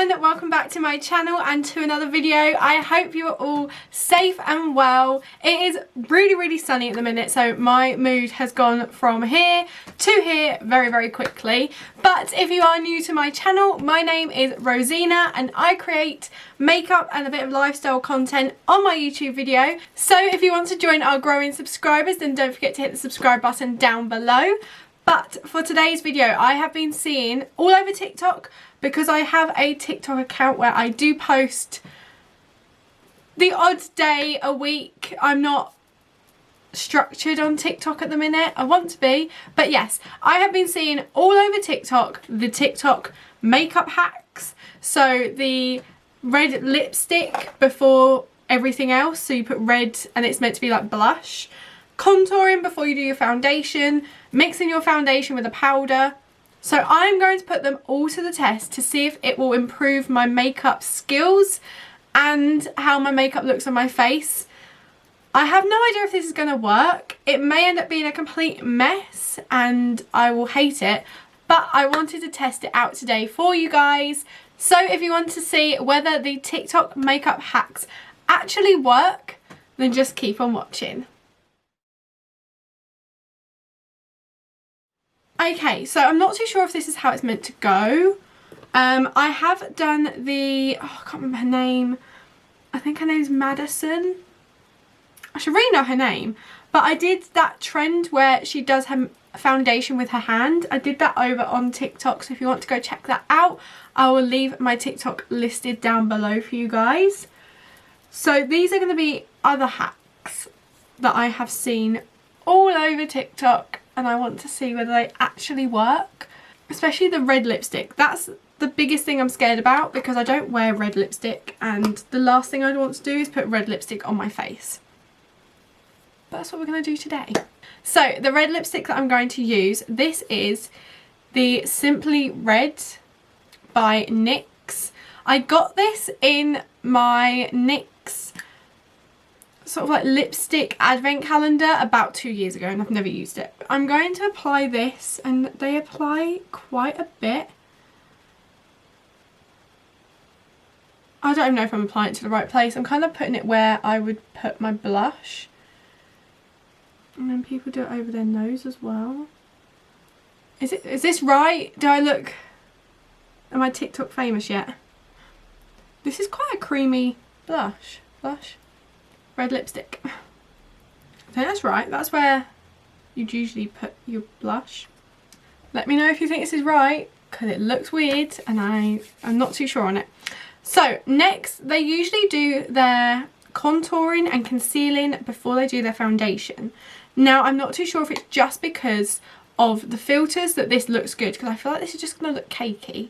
everyone, welcome back to my channel and to another video. I hope you are all safe and well. It is really sunny at the minute, so my mood has gone from here to here very quickly. But if you are new to my channel, my name is Rosina and I create makeup and a bit of lifestyle content on my YouTube video. So if you want to join our growing subscribers, then don't forget to hit the subscribe button down below. But for today's video, I have been seeing all over TikTok, because I have a TikTok account where I do post the odd day a week. I'm not structured on TikTok at the minute. I want to be, but yes, I have been seeing all over TikTok the TikTok makeup hacks. So the red lipstick before everything else, so you put red and it's meant to be like blush. Contouring before you do your foundation, mixing your foundation with a powder. So I'm going to put them all to the test to see if it will improve my makeup skills and how my makeup looks on my face. I have no idea if this is going to work. It may end up being a complete mess and I will hate it, but I wanted to test it out today for you guys. So if you want to see whether the TikTok makeup hacks actually work, then just keep on watching. Okay, so I'm not too sure if this is how it's meant to go. I have done the, I can't remember her name. I think her name's Madison. I should really know her name. But I did that trend where she does her foundation with her hand. I did that over on TikTok, so if you want to go check that out, I will leave my TikTok listed down below for you guys. So these are going to be other hacks that I have seen all over TikTok, and I want to see whether they actually work. Especially the red lipstick. That's the biggest thing I'm scared about, because I don't wear red lipstick and the last thing I'd want to do is put red lipstick on my face. But that's what we're going to do today. So the red lipstick that I'm going to use, this is the Simply Red by NYX. I got this in my NYX sort of like lipstick advent calendar about 2 years ago, and I've never used it. I'm going to apply this, and they apply quite a bit. I don't even know if I'm applying it to the right place. I'm kind of putting it where I would put my blush. And then people do it over their nose as well. Is this right? Do I look... Am I TikTok famous yet? This is quite a creamy blush. Red lipstick. I think that's right. That's where you'd usually put your blush. Let me know if you think this is right, because it looks weird and I'm not too sure on it. So next, they usually do their contouring and concealing before they do their foundation. Now I'm not too sure if it's just because of the filters that this looks good, because I feel like this is just going to look cakey.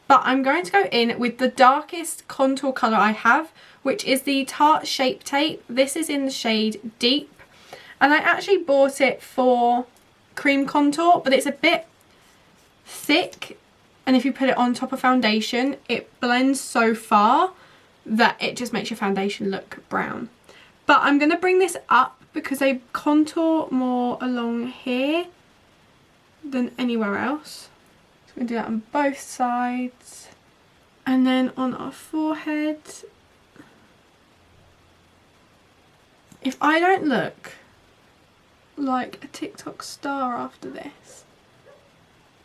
But I'm going to go in with the darkest contour colour I have, which is the Tarte Shape Tape. This is in the shade Deep. And I actually bought it for cream contour, but it's a bit thick. And if you put it on top of foundation, it blends so far that it just makes your foundation look brown. But I'm going to bring this up because they contour more along here than anywhere else. So I'm going to do that on both sides. And then on our forehead. If I don't look like a TikTok star after this,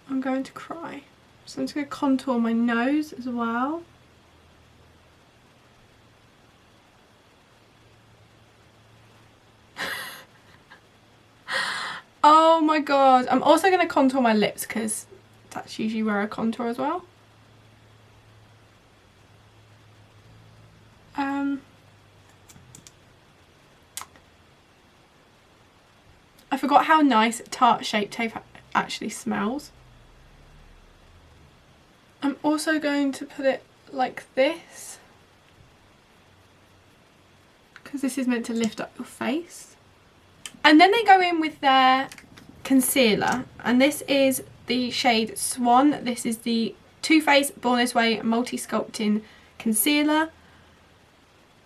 I'm going to cry. So I'm just going to contour my nose as well. Oh my god. I'm also going to contour my lips, because that's usually where I contour as well. I forgot how nice Tarte Shape Tape actually smells. I'm also going to put it like this, because this is meant to lift up your face. And then they go in with their concealer, and this is the shade Swan. This is the Too Faced Born This Way Multi-Sculpting Concealer.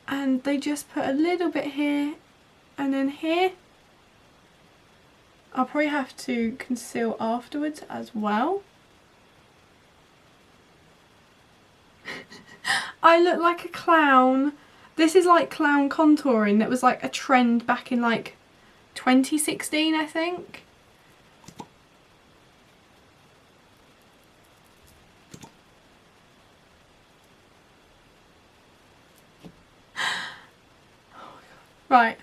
And they just put a little bit here and then here. I'll probably have to conceal afterwards as well. I look like a clown. This is like clown contouring that was like a trend back in like 2016, I think. Right,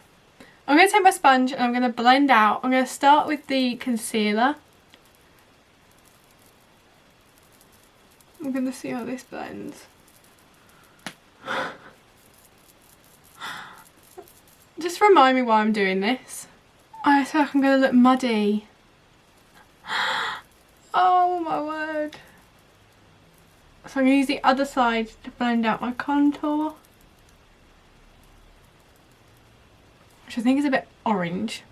I'm going to take my sponge and I'm going to blend out. I'm going to start with the concealer. I'm going to see how this blends. Just remind me why I'm doing this. I feel like I'm going to look muddy. Oh my word. So I'm going to use the other side to blend out my contour, which I think is a bit orange.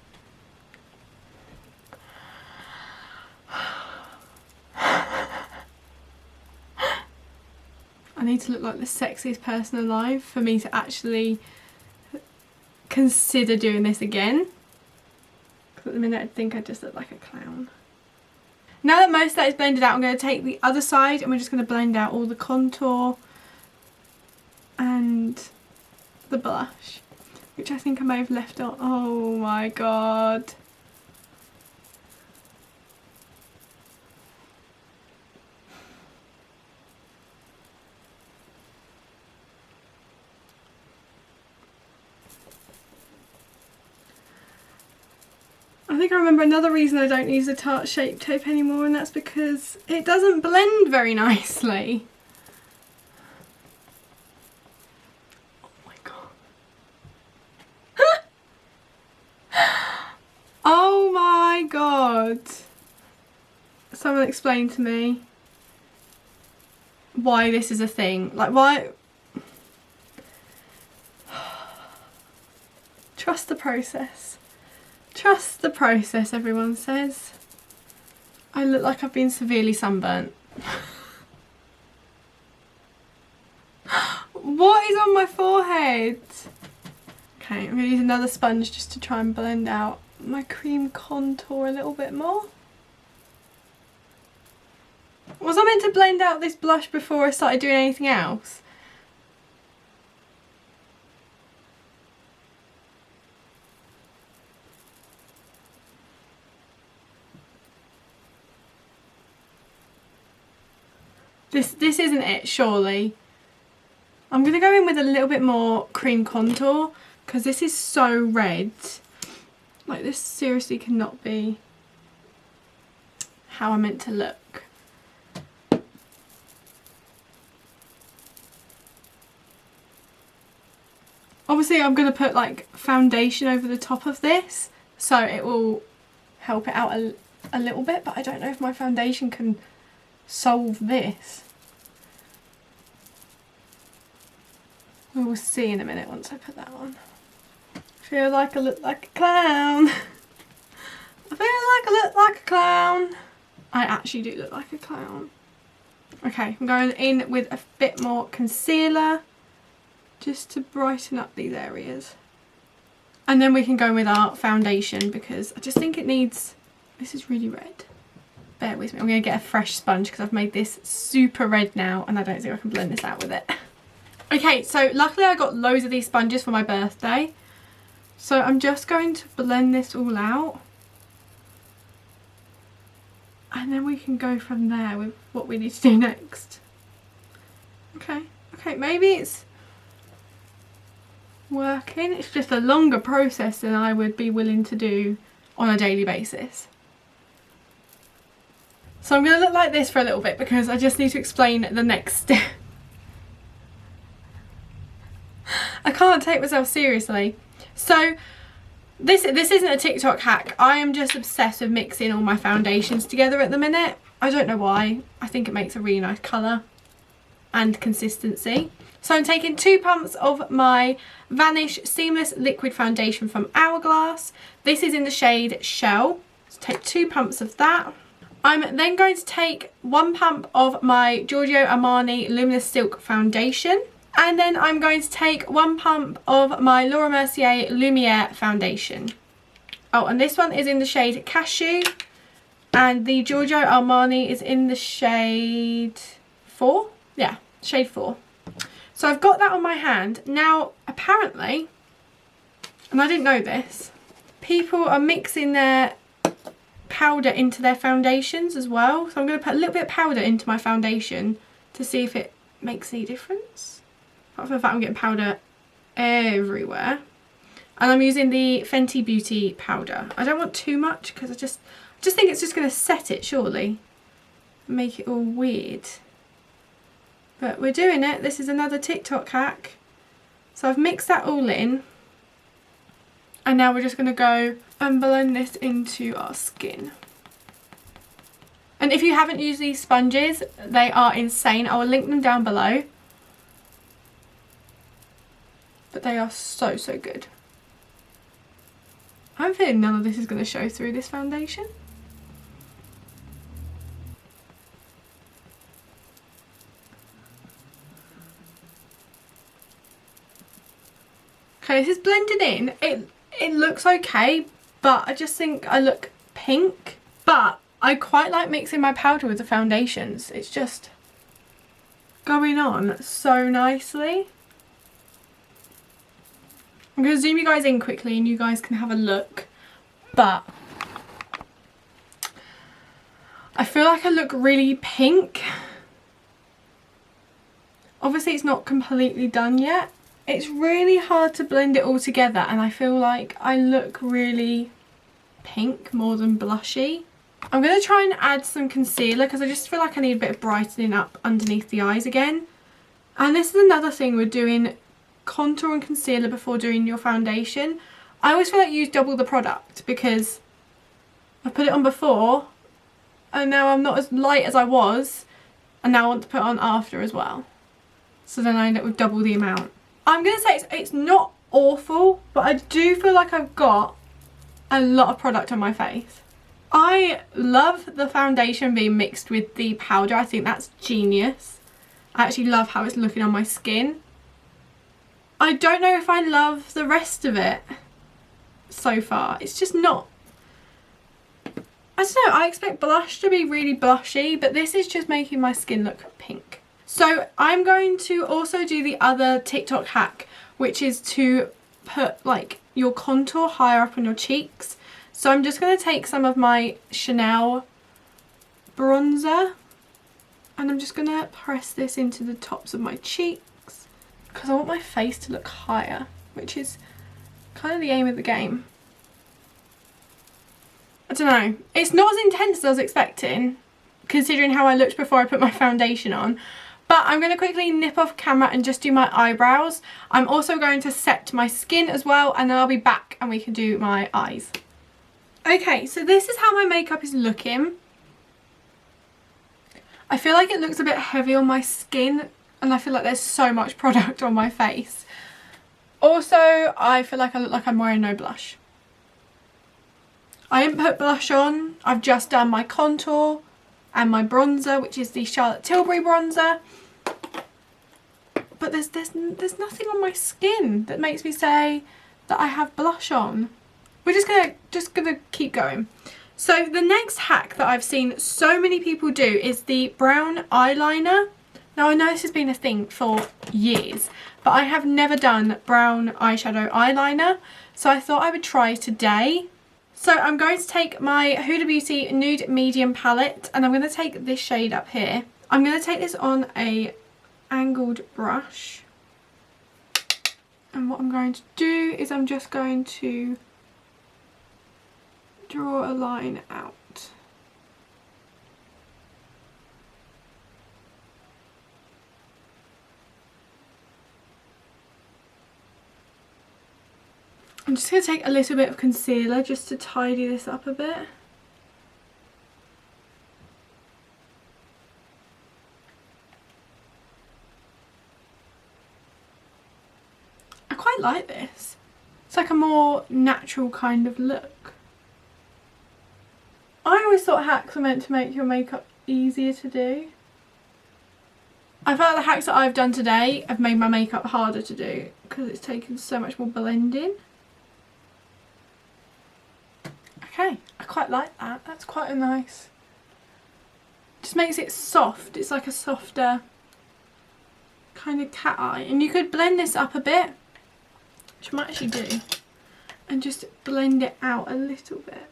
I need to look like the sexiest person alive for me to actually consider doing this again. Because at the minute I think I just look like a clown. Now that most of that is blended out, I'm going to take the other side and we're just going to blend out all the contour and the blush, which I think I may have left on. Oh my god. I think I remember another reason I don't use the Tarte Shape Tape anymore, and that's because it doesn't blend very nicely. Oh my god. Oh my god. Someone explain to me why this is a thing. Like, why? Trust the process. Trust the process, everyone says. I look like I've been severely sunburnt. What is on my forehead? Okay, I'm going to use another sponge just to try and blend out my cream contour a little bit more. Was I meant to blend out this blush before I started doing anything else? This isn't it, surely. I'm going to go in with a little bit more cream contour because this is so red. Like, this seriously cannot be how I'm meant to look. Obviously I'm going to put like foundation over the top of this so it will help it out a little bit, but I don't know if my foundation can solve this. We will see in a minute once I put that on. I feel like I look like a clown. I feel like I look like a clown. I actually do look like a clown. Okay, I'm going in with a bit more concealer just to brighten up these areas. And then we can go with our foundation because I just think it needs... This is really red. Bear with me. I'm going to get a fresh sponge because I've made this super red now and I don't think I can blend this out with it. Okay, so luckily I got loads of these sponges for my birthday. So I'm just going to blend this all out. And then we can go from there with what we need to do next. Okay, maybe it's working. It's just a longer process than I would be willing to do on a daily basis. So I'm going to look like this for a little bit because I just need to explain the next step. I can't take myself seriously. So this isn't a TikTok hack. I am just obsessed with mixing all my foundations together at the minute. I don't know why. I think it makes a really nice colour and consistency. So I'm taking 2 pumps of my Vanish Seamless Liquid Foundation from Hourglass. This is in the shade Shell. So take 2 pumps of that. I'm then going to take 1 pump of my Giorgio Armani Luminous Silk Foundation. And then I'm going to take 1 pump of my Laura Mercier Lumiere Foundation. Oh, and this one is in the shade Cashew. And the Giorgio Armani is in the shade 4. Yeah, shade 4. So I've got that on my hand. Now, apparently, and I didn't know this, people are mixing their powder into their foundations as well. So I'm going to put a little bit of powder into my foundation to see if it makes any difference. Apart from the fact I'm getting powder everywhere. And I'm using the Fenty Beauty powder. I don't want too much because I just think it's just going to set it, surely. Make it all weird. But we're doing it. This is another TikTok hack. So I've mixed that all in. And now we're just going to go and blend this into our skin. And if you haven't used these sponges, they are insane. I will link them down below. But they are so, so good. I'm feeling none of this is going to show through this foundation. Okay, this is blended in. It looks okay, but I just think I look pink. But I quite like mixing my powder with the foundations. It's just going on so nicely. I'm going to zoom you guys in quickly and you guys can have a look. But I feel like I look really pink. Obviously it's not completely done yet. It's really hard to blend it all together and I feel like I look really pink more than blushy. I'm going to try and add some concealer because I just feel like I need a bit of brightening up underneath the eyes again. And this is another thing we're doing, contour and concealer before doing your foundation. I always feel like you use double the product because I put it on before and now I'm not as light as I was and now I want to put it on after as well. So then I end up with double the amount. I'm going to say it's not awful, but I do feel like I've got a lot of product on my face. I love the foundation being mixed with the powder. I think that's genius. I actually love how it's looking on my skin. I don't know if I love the rest of it so far. It's just not. I don't know, I expect blush to be really blushy, but this is just making my skin look pink. So I'm going to also do the other TikTok hack, which is to put like your contour higher up on your cheeks. So I'm just going to take some of my Chanel bronzer and I'm just going to press this into the tops of my cheeks because I want my face to look higher, which is kind of the aim of the game. I don't know, it's not as intense as I was expecting considering how I looked before I put my foundation on. But I'm going to quickly nip off camera and just do my eyebrows. I'm also going to set my skin as well and then I'll be back and we can do my eyes. Okay, so this is how my makeup is looking. I feel like it looks a bit heavy on my skin and I feel like there's so much product on my face. Also, I feel like I look like I'm wearing no blush. I didn't put blush on. I've just done my contour and my bronzer, which is the Charlotte Tilbury bronzer. But there's nothing on my skin that makes me say that I have blush on. We're just gonna keep going. So the next hack that I've seen so many people do is the brown eyeliner. Now I know this has been a thing for years, but I have never done brown eyeshadow eyeliner. So I thought I would try today. So I'm going to take my Huda Beauty Nude Medium palette and I'm going to take this shade up here. I'm going to take this on a angled brush. And what I'm going to do is I'm just going to draw a line out. I'm just going to take a little bit of concealer just to tidy this up a bit. I quite like this. It's like a more natural kind of look. I always thought hacks were meant to make your makeup easier to do. I feel like the hacks that I've done today have made my makeup harder to do because it's taken so much more blending. Okay, I quite like that. That's quite a nice. Just makes it soft. It's like a softer kind of cat eye. And you could blend this up a bit, which I might actually do, and just blend it out a little bit.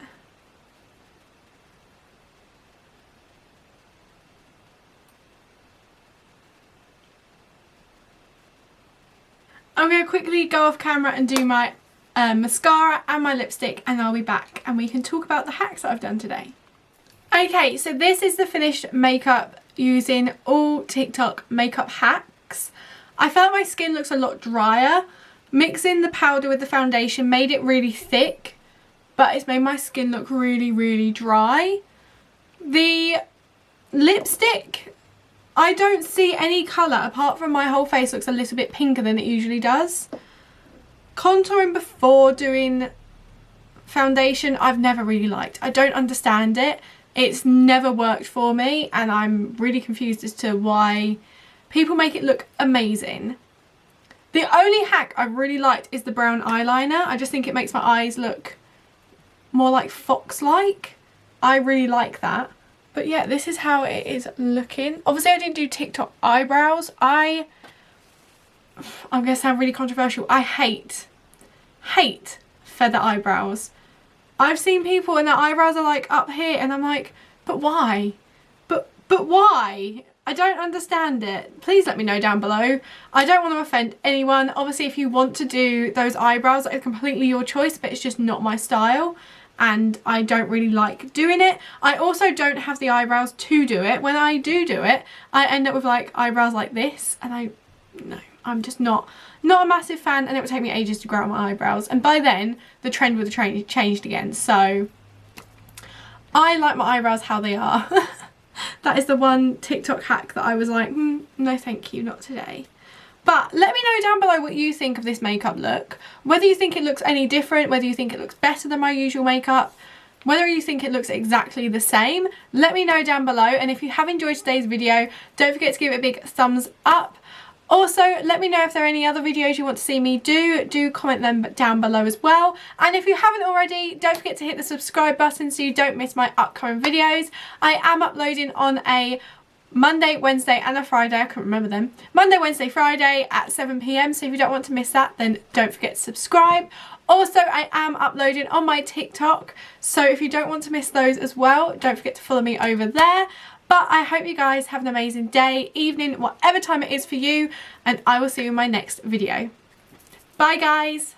I'm going to quickly go off camera and do my mascara and my lipstick, and I'll be back and we can talk about the hacks that I've done today. Okay, so this is the finished makeup using all TikTok makeup hacks. I felt my skin looks a lot drier. Mixing the powder with the foundation made it really thick, but it's made my skin look really, really dry. The lipstick, I don't see any colour apart from my whole face looks a little bit pinker than it usually does. Contouring before doing foundation, I've never really liked. I don't understand it. It's never worked for me, and I'm really confused as to why people make it look amazing. The only hack I really liked is the brown eyeliner. I just think it makes my eyes look more like fox-like. I really like that. But yeah, this is how it is looking. Obviously, I didn't do TikTok eyebrows. I'm going to sound really controversial. I hate feather eyebrows. I've seen people and their eyebrows are like up here and I'm like, but why? But why? I don't understand it. Please let me know down below. I don't want to offend anyone. Obviously, if you want to do those eyebrows, it's completely your choice, but it's just not my style. And I don't really like doing it. I also don't have the eyebrows to do it. When I do it, I end up with like eyebrows like this, and I'm just not a massive fan, and it would take me ages to grow out my eyebrows. And by then, the trend would have changed again. So I like my eyebrows how they are. That is the one TikTok hack that I was like, no thank you, not today. But let me know down below what you think of this makeup look. Whether you think it looks any different, whether you think it looks better than my usual makeup, whether you think it looks exactly the same. Let me know down below. And if you have enjoyed today's video, don't forget to give it a big thumbs up. Also, let me know if there are any other videos you want to see me do. Do comment them down below as well. And if you haven't already, don't forget to hit the subscribe button so you don't miss my upcoming videos. I am uploading on a Monday, Wednesday and a Friday. I can't remember them. Monday, Wednesday, Friday at 7 PM. So if you don't want to miss that, then don't forget to subscribe. Also, I am uploading on my TikTok. So if you don't want to miss those as well, don't forget to follow me over there. But I hope you guys have an amazing day, evening, whatever time it is for you. And I will see you in my next video. Bye guys.